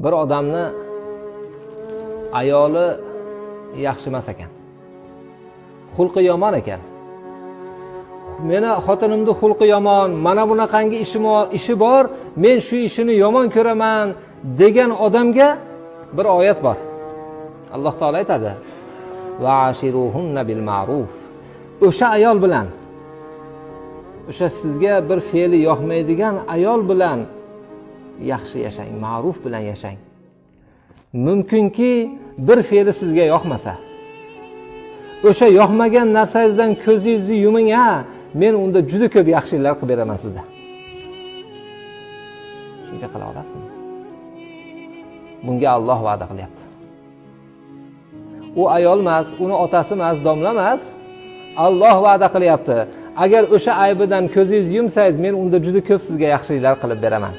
Bir odamni ayoli yaxshi emas ekan. Xulqi yomon ekan. Meni xotinimning xulqi yomon, mana bunaqangi ishi bor, men shu ishini yomon ko'raman degan odamga bir oyat bor. Alloh taolo aytadi: "Va'ashiruhunna bil ma'ruf." O'sha ayol bilan, o'sha sizga bir fe'li yoqmaydigan ayol bilan yaxshi yashang, ma'ruf bilan yashang. Mumkinki bir fe'li sizga yoqmasa, o'sha yoqmagan narsangizdan ko'zingizni yuming, men unda juda ko'p yaxshiliklar qilib beraman sizga. Shunday qila olasizmi? Bunga Alloh va'da qilyapti. U ayol emas, uni otasi emas, domla emas, Alloh va'da qilyapti. Agar o'sha aybidan ko'zingizni yumsangiz, men unda juda ko'p sizga yaxshiliklar qilib beraman.